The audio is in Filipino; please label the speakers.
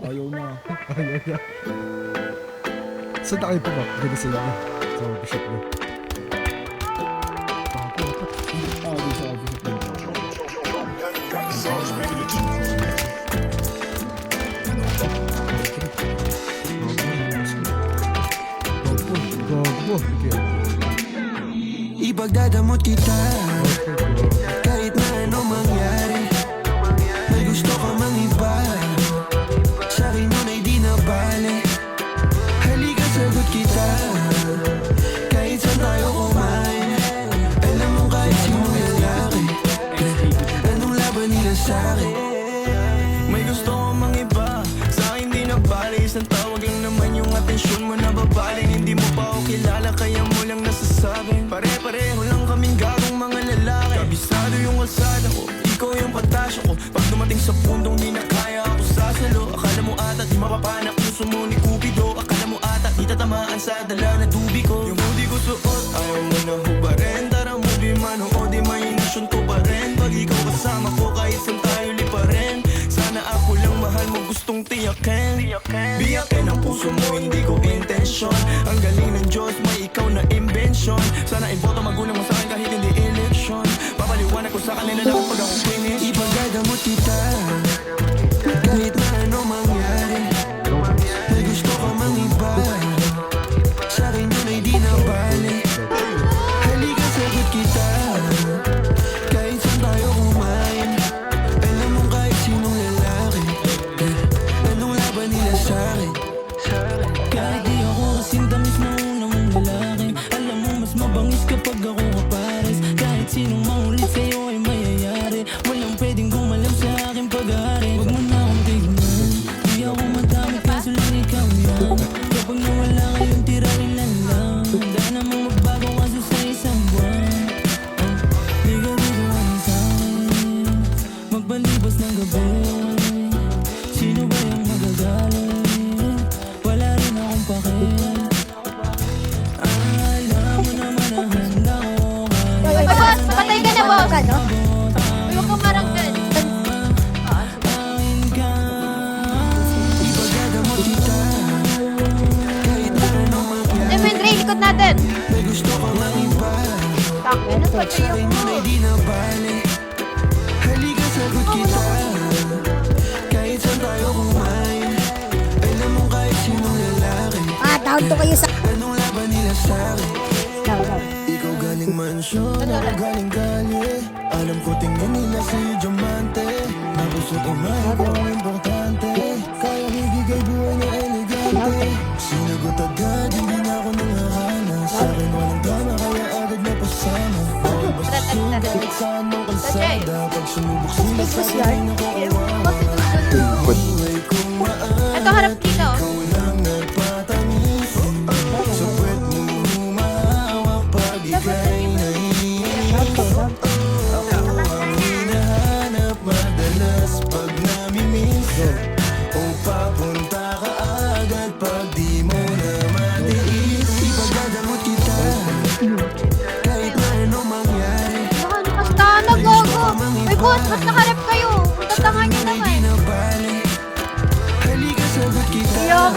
Speaker 1: Ayaw na. Ayaw na. Saan na kayo pa ba? Ganda sa inyo. Sa bishop niyo. Ako, dapat. Hindi pa ako sa bishop niyo. Gago.
Speaker 2: Ipagdadamot kita kahit na ano mangyari. May gusto ka mang iba, sa'kin nun ay di na bale. Halika sagot kita kahit saan tayo kumain. Alam mo kahit sinong lalaki, anong laban nila sa'kin. May gusto ka mang iba, sa'kin di na bale. Isang tawag lang naman yung atensyon mo na babaling. Hindi mo pa ako kilala kaya mo lang nasasabing pare-pareho lang kaming gagong mga lalaki. Kabisado yung alsada ko, ikaw yung patasyo ko. Pag dumating sa pundong di na kaya ako sasalo. Akala mo ata di mapapanak puso mo ni Cupido. Akala mo ata di tatamaan sa dala na tubi ko. Yung hoodie ko suot, ayaw mo na hubarin. Tara movie man o di mahinasyon ko pa rin. Pag ikaw kasama ko kahit saan tayo lipa rin. Sana ako lang mahal mo gustong tiyakin. Biyakin ang puso mo hindi ko intensyon. Ang galing ng Diyos may ikaw na imbensyon. Sana iboto magulang mo sa'kin kahit hindi eleksyon. Papaliwanag ko sa kanila lahat pag ako finish. Ipagdadamot kita kahit na ano mangyari. May gusto ka mang iba, sa'kin yun ay di na bale. Halika sagot kita kahit saan tayo kumain. Alam mo kahit sinong lalaki, anong laban nila sa'kin. Kahit di ako kasing tamis na una mong lalaki, alam mo mas mabangis kapag ako kapares. Kahit sinong maulit sa'yo ay mayayari. Walang pwedeng gumalam sa aking pag-aari. Huwag mo na akong tignan, di ako madamit kaso lang ikaw yan. Kapag nawala kayong tira ilan lang, handa namang magbago kaso sa isang buwan. Di ka dito ano sa'kin, magbalibas ng gabi. Sino ba yung magagalit? Wala rin akong pake. Alam mo naman na handa ko
Speaker 3: Ay, boss! Patay ka na, boss! Uy, huwag kang maranggan.
Speaker 2: akin ka. Ipagdadamot kita kahit na ano mangyari.
Speaker 3: Lemon Ray, likod natin!
Speaker 2: May gusto ka mang iba,
Speaker 3: Takbe na, patay
Speaker 2: sa'kin
Speaker 3: ako.
Speaker 2: yun ay di na bale. Halika sagot kita kahit saan tayo kumain. Alam mo kahit sinong lalaki,
Speaker 4: Down to kayo sa...
Speaker 2: anong laban nila sa'kin.
Speaker 4: Down.
Speaker 2: Ikaw galing mansyon, ako galing kalye. Alam ko tingin nila sa'yo diamante. Na puso't umahin ko ang importante. Kaya ibigay buhay na elegante. Sinagot agad, hindi na ako nangahanas. Sa'kin walang drama, kaya agad na pasama. Bawal bastos kahit saan mong kalsada. Pag sumubok sila sa'kin ay nakakawawa. Buhay kong maayos,
Speaker 3: Ito, harap dito.
Speaker 2: ikaw lang nagpatamis. Sa puwet mo humahawak pag ika'y naiiyak. Ako ang hinahanap madalas pag namimiss. O papunta ka agad pag di mo na matiis. Ipagdadamot kita kahit na ano mangyari.
Speaker 3: Baka nakastahan na, gogo! Uy, boss! Ba't nakarap kayo? Tatangan niyo
Speaker 2: Di
Speaker 3: naman.
Speaker 2: na bale. Halika sagot kita
Speaker 3: Iyak.